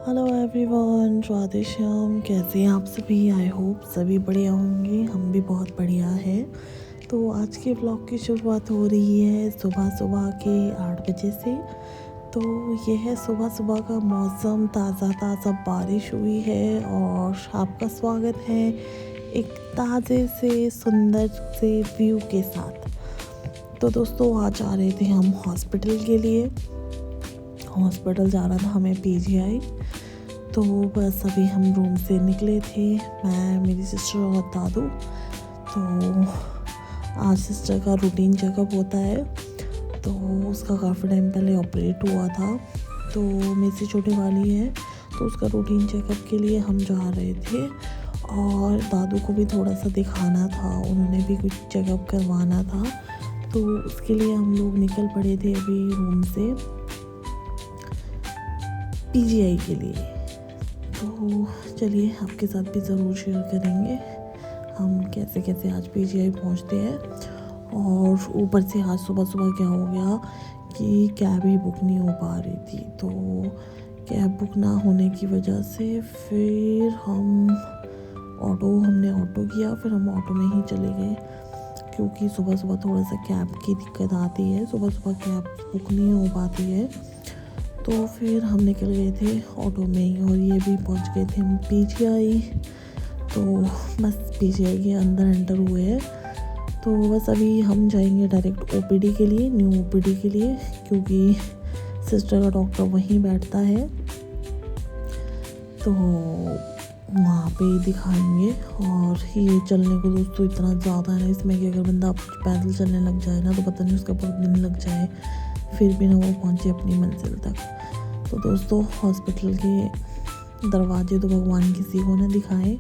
Hello everyone, Radhe Shyam. कैसे हैं आप सभी? आई होप सभी बढ़िया होंगे। हम भी बहुत बढ़िया हैं। तो आज के ब्लॉग की शुरुआत हो रही है सुबह सुबह के 8 बजे से। तो ये है सुबह सुबह का मौसम, ताज़ा ताज़ा बारिश हुई है और आपका स्वागत है एक ताज़े से सुंदर से व्यू के साथ। तो दोस्तों, आज आ रहे थे हम हॉस्पिटल के लिए। हॉस्पिटल जाना था हमें, पीजीआई। तो बस अभी हम रूम से निकले थे, मैं, मेरी सिस्टर और दादू। तो आज सिस्टर का रूटीन चेकअप होता है, तो उसका काफ़ी टाइम पहले ऑपरेट हुआ था। तो मेरी से छोटे वाली है, तो उसका रूटीन चेकअप के लिए हम जा रहे थे। और दादू को भी थोड़ा सा दिखाना था, उन्होंने भी कुछ चेकअप करवाना था। तो उसके लिए हम लोग निकल पड़े थे अभी रूम से पीजीआई के लिए। तो चलिए आपके साथ भी ज़रूर शेयर करेंगे हम कैसे कैसे आज पीजीआई पहुंचते हैं। और ऊपर से आज सुबह सुबह क्या हो गया कि कैब ही बुक नहीं हो पा रही थी। तो कैब बुक ना होने की वजह से फिर हमने ऑटो किया। फिर हम ऑटो में ही चले गए, क्योंकि सुबह सुबह थोड़ा सा कैब की दिक्कत आती है, सुबह सुबह कैब बुक नहीं हो पाती है। तो फिर हम निकल गए थे ऑटो में ही, और ये भी पहुंच गए थे हम पीजीआई। तो बस पीजीआई के अंदर एंटर हुए हैं। तो बस अभी हम जाएंगे डायरेक्ट ओपीडी के लिए, न्यू ओपीडी के लिए, क्योंकि सिस्टर का डॉक्टर वहीं बैठता है। तो वहाँ पे दिखाएंगे। और ये चलने को दोस्तों इतना ज़्यादा है ना इसमें कि अगर बंदा पैदल चलने लग जाए ना, तो पता नहीं उसका पूरा दिन लग जाए, फिर भी ना वो पहुँचे अपनी मंजिल तक। तो दोस्तों, हॉस्पिटल के दरवाजे तो भगवान किसी को ना दिखाए।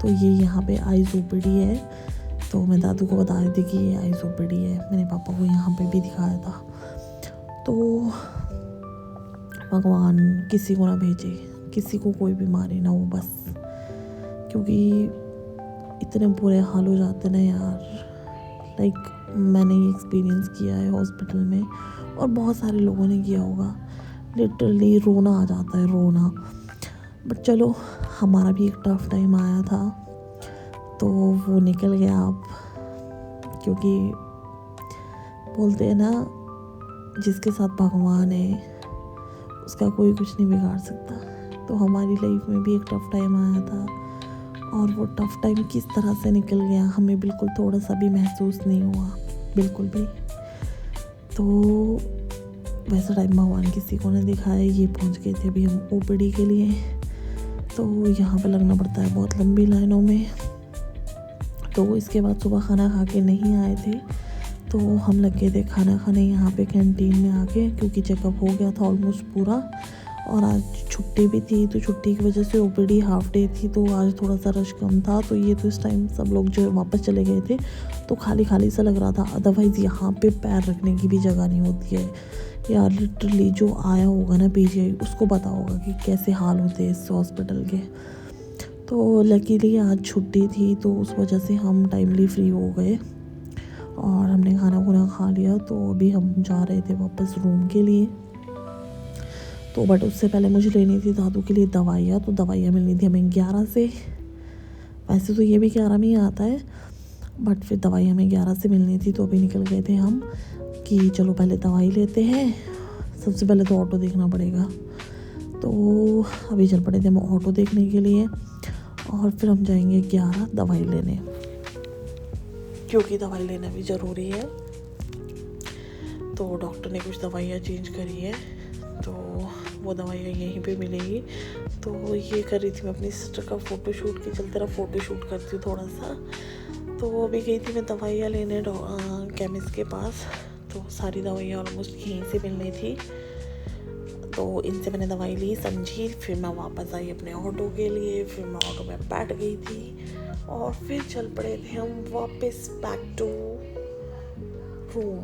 तो ये यहाँ पे आईज ओपीडी है। तो मैं दादू को बता रही थी कि ये आईज ओपीडी है, मैंने पापा को यहाँ पे भी दिखाया था। तो भगवान किसी को ना भेजे, किसी को कोई बीमारी ना हो बस, क्योंकि इतने बुरे हाल हो जाते ना यार। मैंने ये एक्सपीरियंस किया है हॉस्पिटल में, और बहुत सारे लोगों ने किया होगा। लिटरली रोना आ जाता है, रोना। बट चलो, हमारा भी एक टफ टाइम आया था, तो वो निकल गया अब। क्योंकि बोलते हैं ना, जिसके साथ भगवान है उसका कोई कुछ नहीं बिगाड़ सकता। तो हमारी लाइफ में भी एक टफ टाइम आया था, और वो टफ टाइम किस तरह से निकल गया हमें बिल्कुल थोड़ा सा भी महसूस नहीं हुआ, बिल्कुल भी। तो वैसा टाइम भगवान किसी को नहीं दिखाया। ये पहुंच गए थे अभी हम ओपीडी के लिए। तो यहाँ पे लगना पड़ता है बहुत लंबी लाइनों में। तो इसके बाद सुबह खाना खा के नहीं आए थे, तो हम लग गए थे खाना खाने यहाँ पे कैंटीन में आके, क्योंकि चेकअप हो गया था ऑलमोस्ट पूरा। और आज छुट्टी भी थी, तो छुट्टी की वजह से ओपीडी हाफ डे थी, तो आज थोड़ा सा रश कम था। तो ये तो इस टाइम सब लोग जो वापस चले गए थे, तो खाली खाली सा लग रहा था। अदरवाइज़ यहाँ पे पैर रखने की भी जगह नहीं होती है यार। लिटरली जो आया होगा ना पीजीआई, उसको पता होगा कि कैसे हाल होते हैं इस हॉस्पिटल के। तो लकीली आज छुट्टी थी, तो उस वजह से हम टाइमली फ्री हो गए और हमने खाना खा लिया। तो अभी हम जा रहे थे वापस रूम के लिए। तो बट उससे पहले मुझे लेनी थी दादू के लिए दवाइयाँ। तो दवाइयाँ मिलनी थी हमें 11 से। वैसे तो ये भी 11 में ही आता है, बट फिर दवाई हमें 11 से मिलनी थी। तो अभी निकल गए थे हम कि चलो पहले दवाई लेते हैं, सबसे पहले तो ऑटो देखना पड़ेगा। तो अभी चल पड़े थे हम ऑटो देखने के लिए, और फिर हम जाएंगे 11 दवाई लेने, क्योंकि दवाई लेना भी ज़रूरी है। तो डॉक्टर ने कुछ दवाइयाँ चेंज करी है, तो वो दवाइयाँ यहीं पे मिलेगी। तो ये कर रही थी मैं अपनी सिस्टर का फ़ोटोशूट, की चलते रहा फ़ोटोशूट करती हूँ थोड़ा सा। तो अभी गई थी मैं दवाइयाँ लेने केमिस्ट के पास। तो सारी दवाइयाँ ऑलमोस्ट यहीं से मिलनी थी। तो इनसे मैंने दवाई ली, समझी। फिर मैं वापस आई अपने ऑटो के लिए। फिर मैं ऑटो में बैठ गई थी, और फिर चल पड़े थे हम वापस बैक टू रूम।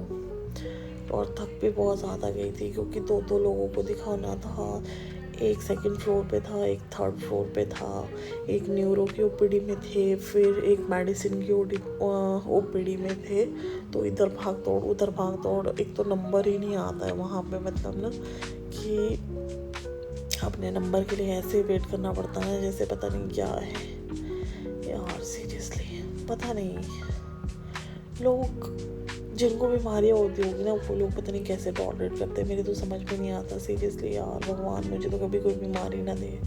और थक भी बहुत ज़्यादा गई थी, क्योंकि दो लोगों को दिखाना था। एक सेकंड फ्लोर पे था, एक थर्ड फ्लोर पे था, एक न्यूरो की ओपीडी में थे, फिर एक मेडिसिन की ओपीडी में थे। तो इधर भाग दौड़, उधर भाग दौड़, एक तो नंबर ही नहीं आता है वहाँ पे। मतलब ना कि अपने नंबर के लिए ऐसे वेट करना पड़ता है जैसे पता नहीं क्या है यार, सीरियसली पता नहीं। लोग जिनको बीमारियाँ होती होगी ना, वो लोग पता नहीं कैसे टॉलरेट करते हैं, मेरे तो समझ में नहीं आता सीरियसली यार। भगवान मुझे तो कभी कोई बीमारी ना दे,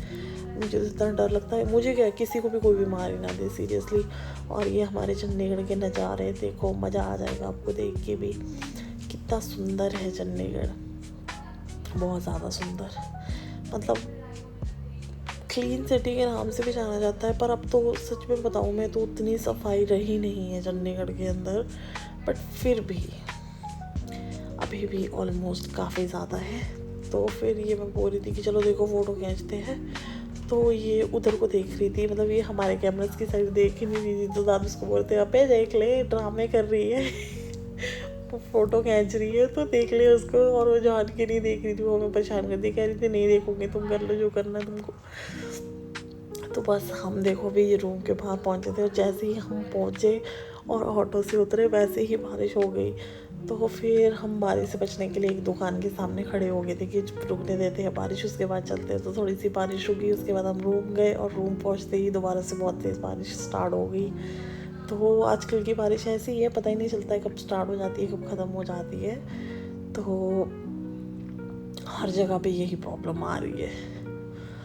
मुझे तो इतना डर लगता है। मुझे क्या, किसी को भी कोई बीमारी ना दे सीरियसली। और ये हमारे चंडीगढ़ के नज़ारे देखो, मज़ा आ जाएगा आपको देख के भी। कितना सुंदर है चंडीगढ़, बहुत ज़्यादा सुंदर। मतलब क्लीन सिटी के नाम से भी जाना जाता है, पर अब तो सच में बताऊँ मैं तो उतनी सफाई रही नहीं है चंडीगढ़ के अंदर। बट फिर भी अभी भी ऑलमोस्ट काफ़ी ज़्यादा है। तो फिर ये मैं बोल रही थी कि चलो देखो फ़ोटो खींचते हैं। तो ये उधर को देख रही थी, मतलब ये हमारे कैमरास की साइड देख ही नहीं रही थी। तो दादा उसको बोलते अबे देख ले, ड्रामे कर रही है वो फ़ोटो खींच रही है तो देख ले उसको। और वो जान के नहीं देख रही थी, वो हमें परेशान कर दी, कह रही थी नहीं देखोगे तुम, कर लो जो करना है तुमको। तो बस हम देखो भी ये रूम के बाहर पहुंचे थे, और जैसे ही हम पहुंचे और ऑटो से उतरे वैसे ही बारिश हो गई। तो फिर हम बारिश से बचने के लिए एक दुकान के सामने खड़े हो गए थे कि रुकने देते हैं बारिश, उसके बाद चलते हैं। तो थोड़ी सी बारिश रुकी, उसके बाद हम रूम गए, और रूम पहुंचते ही दोबारा से बहुत तेज़ बारिश स्टार्ट हो गई। तो आजकल की बारिश ऐसी ही है, पता ही नहीं चलता है कब स्टार्ट हो जाती है कब ख़त्म हो जाती है। तो हर जगह पे यही प्रॉब्लम आ रही है।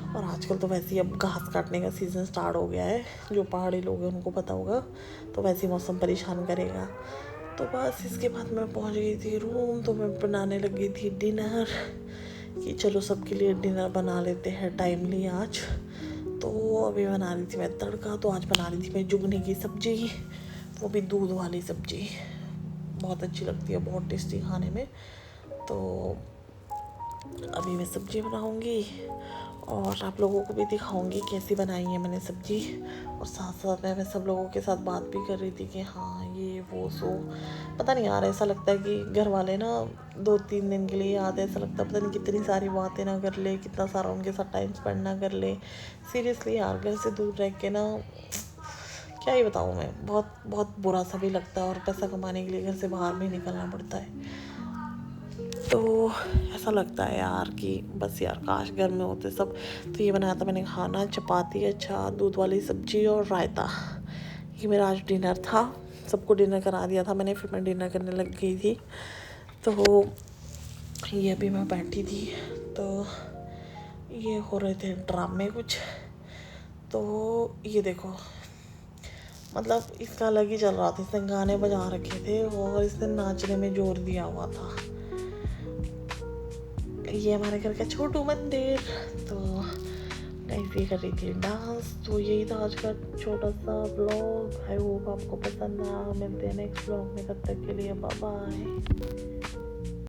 और आजकल तो वैसे ही अब घास काटने का सीज़न स्टार्ट हो गया है, जो पहाड़ी लोग हैं उनको पता होगा। तो वैसे ही मौसम परेशान करेगा। तो बस इसके बाद मैं पहुंच गई थी रूम। तो मैं बनाने लगी थी डिनर, कि चलो सबके लिए डिनर बना लेते हैं टाइमली आज। तो अभी बना रही थी मैं तड़का। तो आज बना रही थी मैं जुगनी की सब्ज़ी, वो भी दूध वाली सब्ज़ी। बहुत अच्छी लगती है, बहुत टेस्टी खाने में। तो अभी मैं सब्ज़ी बनाऊंगी और आप लोगों को भी दिखाऊंगी कैसी बनाई है मैंने सब्ज़ी। और साथ साथ मैं सब लोगों के साथ बात भी कर रही थी कि हाँ ये वो सो। पता नहीं यार, ऐसा लगता है कि घर वाले ना 2-3 दिन के लिए आते, ऐसा लगता है पता नहीं कितनी सारी बातें ना कर ले, कितना सारा उनके साथ टाइम स्पेंड ना कर ले। सीरियसली यार, घर से दूर रह के ना क्या ही बताऊँ मैं, बहुत बहुत बुरा सा भी लगता है। और पैसा कमाने के लिए घर से बाहर भी निकलना पड़ता है। तो ऐसा लगता है यार कि बस यार काश घर में होते सब। तो ये बनाया था मैंने खाना, चपाती, अच्छा दूध वाली सब्ज़ी और रायता। ये मेरा आज डिनर था। सबको डिनर करा दिया था मैंने, फिर मैं डिनर करने लग गई थी। तो ये अभी मैं बैठी थी, तो ये हो रहे थे ड्रामे कुछ। तो ये देखो, मतलब इसका अलग ही चल रहा था, इसने गाने बजा रखे थे और इसने नाचने में जोर दिया हुआ था। ये हमारे घर का छोटू मंदिर। तो ऐसे कर रही थी डांस। तो यही था आज का छोटा सा ब्लॉग। आई होप आपको पसंद आया। मिलते हैं नेक्स्ट ब्लॉग में, तब तक के लिए बाय बाय।